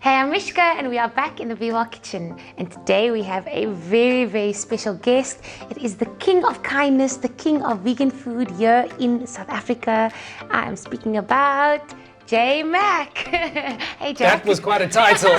Hey, I'm Mishkah and we are back in the BWAL kitchen, and today we have a very, very special guest. It is the king of kindness, the king of vegan food here in South Africa. I am speaking about J Mac. Hey Jack. That was quite a title.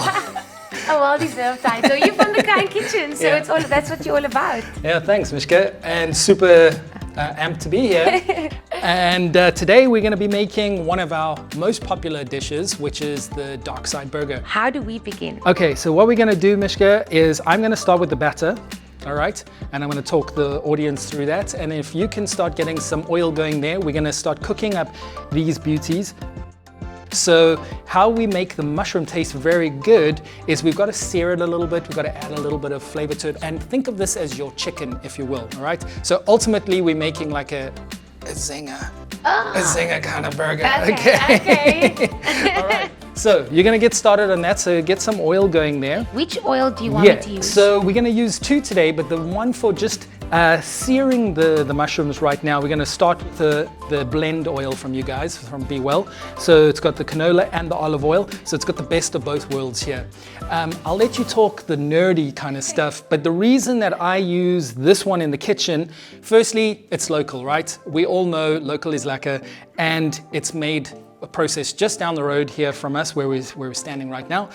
A well-deserved title. You're from the Kind Kitchen, so Yeah. that's what you're all about. Yeah, thanks Mishkah, and super amped to be here. And today we're going to be making one of our most popular dishes, which is the Darkside Burger. How do we begin? Okay, so what we're going to do, Mishkah, is I'm going to start with the batter. All right, and I'm going to talk the audience through that. And if you can start getting some oil going there, we're going to start cooking up these beauties. So how we make the mushroom taste very good is we've got to sear it a little bit, we've got to add a little bit of flavor to it, and think of this as your chicken, if you will, all right? So ultimately we're making like a zinger, a zinger kind of burger, okay? All right, so you're gonna get started on that, so get some oil going there. Which oil do you want me to use? So we're gonna use two today, but the one for just searing the mushrooms right now, we're gonna start with the blend oil from you guys, from Be Well. So it's got the canola and the olive oil, so it's got the best of both worlds here. I'll let you talk the nerdy kind of stuff, but the reason that I use this one in the kitchen, firstly, it's local, right? We all know local is lekker, and it's made a process just down the road here from us where we're standing right now.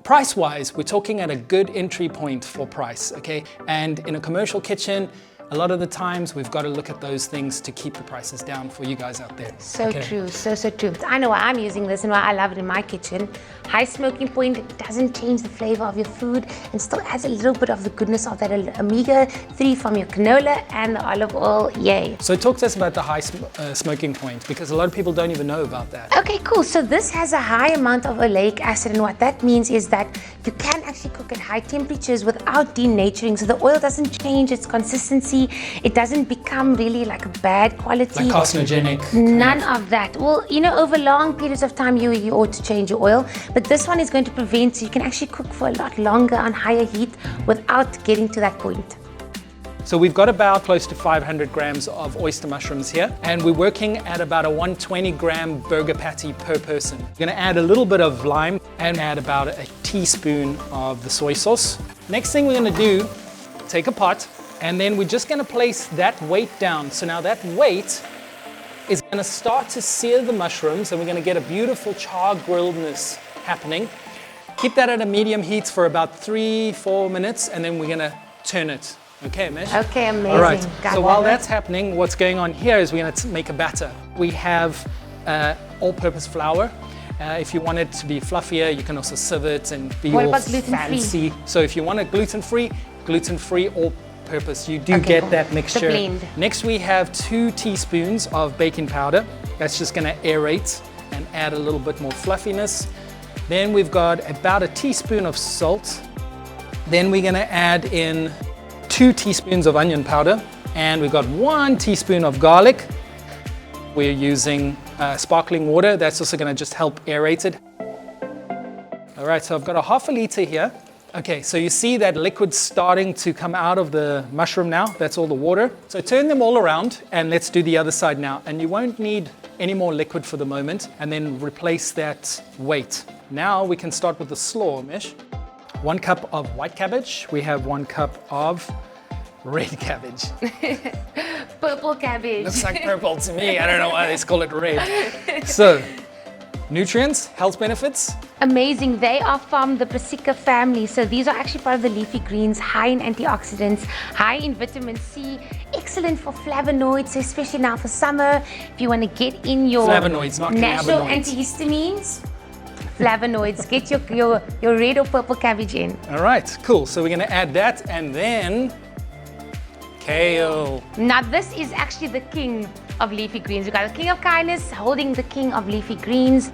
Price-wise, we're talking at a good entry point for price, okay? And in a commercial kitchen, a lot of the times we've got to look at those things to keep the prices down for you guys out there. So true, so true. I know why I'm using this and why I love it in my kitchen. High smoking point, it doesn't change the flavor of your food and still adds a little bit of the goodness of that omega-3 from your canola and the olive oil, yay. So talk to us about the high smoking point, because a lot of people don't even know about that. Okay, cool. So this has a high amount of oleic acid, and what that means is that you can actually cook at high temperatures without denaturing. So the oil doesn't change its consistency. It doesn't become really like a bad quality. Like carcinogenic. None of that. Well, you know, over long periods of time, you ought to change your oil. But this one is going to prevent, so you can actually cook for a lot longer on higher heat without getting to that point. So we've got about close to 500 grams of oyster mushrooms here, and we're working at about a 120 gram burger patty per person. We're gonna add a little bit of lime and add about a teaspoon of the soy sauce. Next thing we're gonna do, take a pot, and then we're just gonna place that weight down. So now that weight is gonna start to sear the mushrooms, and we're gonna get a beautiful char grilledness happening. Keep that at a medium heat for about 3-4 minutes, and then we're gonna turn it. Okay, Mish? Okay, amazing. All right, Got so it. while that's happening, what's going on here is we're gonna make a batter. We have all-purpose flour. If you want it to be fluffier, you can also sieve it and be What all about gluten-free? fancy. So if you want it gluten-free, all-purpose, you do Okay, get cool. that The mixture. blend. Next, we have 2 teaspoons of baking powder. That's just gonna aerate and add a little bit more fluffiness. Then we've got about a teaspoon of salt. Then we're gonna add in 2 teaspoons of onion powder, and we've got 1 teaspoon of garlic. We're using sparkling water. That's also gonna just help aerate it. All right, so I've got a half a liter here. Okay, so you see that liquid starting to come out of the mushroom now. That's all the water. So turn them all around, and let's do the other side now. And you won't need any more liquid for the moment, and then replace that weight. Now we can start with the slaw, Mish. 1 cup of white cabbage. We have 1 cup of red cabbage. Purple cabbage. Looks like purple to me. I don't know why they call it red. So, nutrients, health benefits. Amazing. They are from the Brassica family. So these are actually part of the leafy greens, high in antioxidants, high in vitamin C, excellent for flavonoids, especially now for summer. If you want to get in your Flavonoids, not natural cannabinoids. antihistamines, flavonoids, get your red or purple cabbage in. All right, cool. So we're gonna add that, and then kale. Now this is actually the king of leafy greens. We've got the king of kindness holding the king of leafy greens.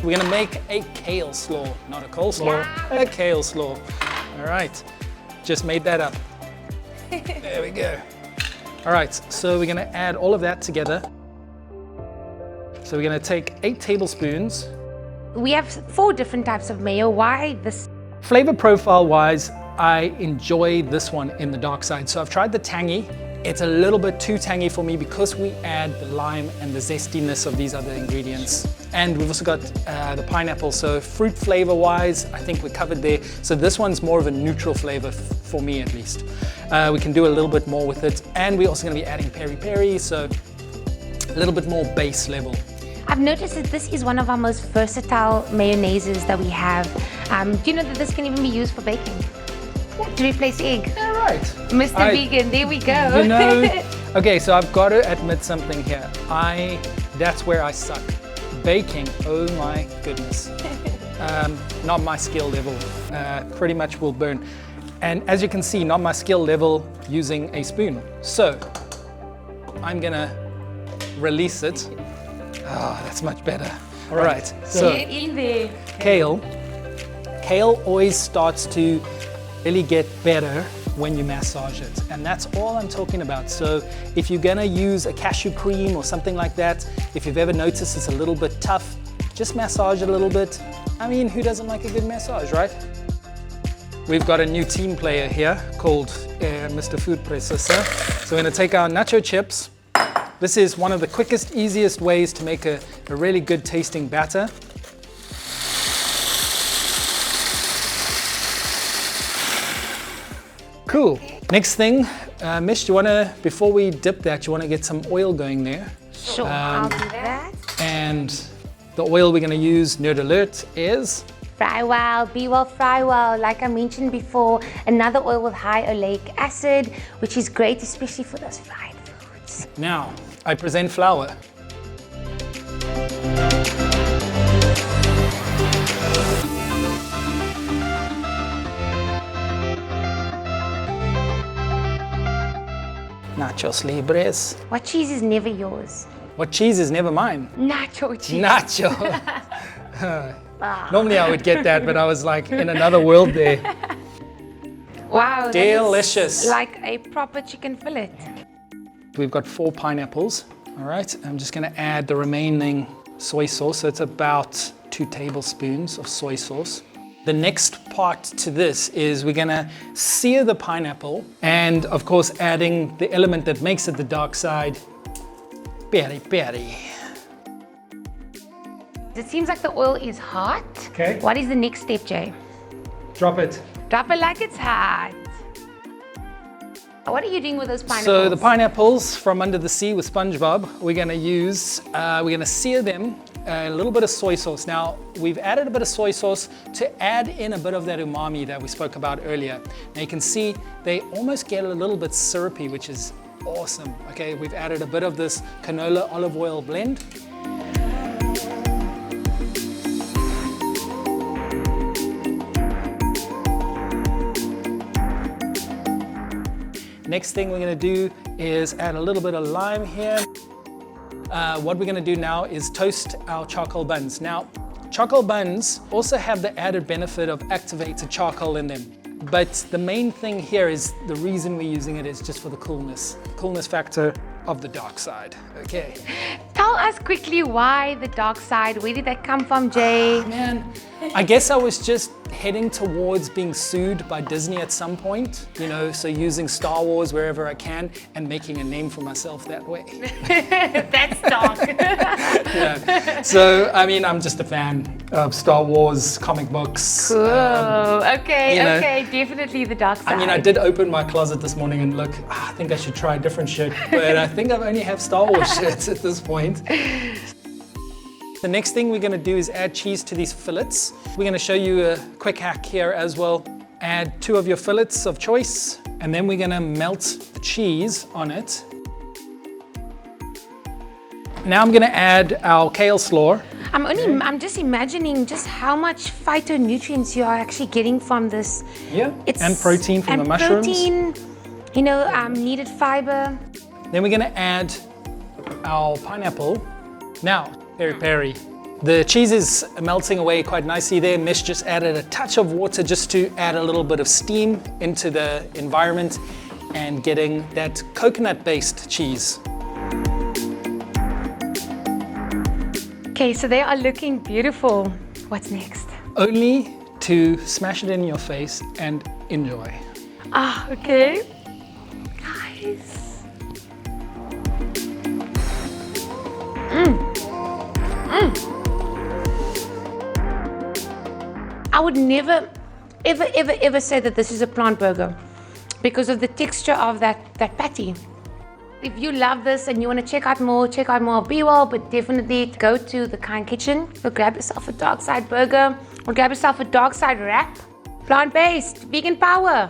We're gonna make a kale slaw, not a coleslaw, a kale slaw. All right, just made that up. There we go. All right, so we're gonna add all of that together. So we're gonna take 8 tablespoons. We have 4 different types of mayo. Why this? Flavor profile wise, I enjoy this one in the dark side. So I've tried the tangy It's a little bit too tangy for me because we add the lime and the zestiness of these other ingredients. And we've also got the pineapple, so fruit flavor wise, I think we're covered there. So this one's more of a neutral flavor for me at least. We can do a little bit more with it. And we're also gonna be adding peri-peri, so a little bit more base level. I've noticed that this is one of our most versatile mayonnaises that we have. Do you know that this can even be used for baking? To replace egg. Yeah, right. Mr. Vegan, there we go. You know, okay, so I've got to admit something here. That's where I suck. Baking, oh my goodness. Not my skill level. Pretty much will burn. And as you can see, not my skill level using a spoon. So I'm gonna release it. Oh, that's much better. All right, so get in there. kale always starts to really get better when you massage it, and that's all I'm talking about. So if you're gonna use a cashew cream or something like that, if you've ever noticed it's a little bit tough, just massage it a little bit. I mean, who doesn't like a good massage, right? We've got a new team player here called Mr. Food Processor. So we're gonna take our nacho chips. This is one of the quickest, easiest ways to make a really good tasting batter. Cool. Next thing, Mish, do you wanna, before we dip that, you wanna get some oil going there? Sure, I'll do that. And the oil we're gonna use, nerd alert, is? Fry well, be well, fry well. Like I mentioned before, another oil with high oleic acid, which is great, especially for those fried foods. Now, I present flour. Nachos libres. What cheese is never yours? What cheese is never mine? Nacho cheese. Nacho. Normally I would get that, but I was like in another world there. Wow, delicious. That is like a proper chicken fillet. We've got 4 pineapples. All right, I'm just gonna add the remaining soy sauce. So it's about 2 tablespoons of soy sauce. The next part to this is we're gonna sear the pineapple and of course adding the element that makes it the dark side, peri-peri. It seems like the oil is hot. Okay. What is the next step, Jay? Drop it. Drop it like it's hot. What are you doing with those pineapples? So the pineapples from under the sea with SpongeBob, we're gonna sear them a little bit of soy sauce. Now, we've added a bit of soy sauce to add in a bit of that umami that we spoke about earlier. Now you can see they almost get a little bit syrupy, which is awesome. Okay, we've added a bit of this canola olive oil blend. Next thing we're gonna do is add a little bit of lime here. What we're gonna do now is toast our charcoal buns. Now, charcoal buns also have the added benefit of activated charcoal in them. But the main thing here is the reason we're using it is just for the coolness factor of the dark side, okay? Tell us quickly why the dark side. Where did that come from, Jay? Man, I guess I was just heading towards being sued by Disney at some point, you know, so using Star Wars wherever I can and making a name for myself that way. That's dark. Yeah. So, I mean, I'm just a fan of Star Wars comic books. Cool. Okay, you know, okay, definitely the dark side. I mean, I did open my closet this morning and look, I think I should try a different shirt, but I think I only have Star Wars shirts at this point. The next thing we're gonna do is add cheese to these fillets. We're gonna show you a quick hack here as well. Add 2 of your fillets of choice, and then we're gonna melt the cheese on it. Now I'm gonna add our kale slaw. I'm just imagining just how much phytonutrients you are actually getting from this. Yeah, and protein from the mushrooms. Protein, you know, needed fiber. Then we're gonna add our pineapple. Now, peri-peri. The cheese is melting away quite nicely there. Mish just added a touch of water just to add a little bit of steam into the environment and getting that coconut-based cheese. Okay, so they are looking beautiful. What's next? Only to smash it in your face and enjoy. Ah, okay. Guys, I would never, ever say that this is a plant burger because of the texture of that patty. If you love this and you want to check out more of Be Well, but definitely go to the Kind Kitchen. Go grab yourself a Darkside burger or grab yourself a Darkside wrap. Plant-based, vegan power.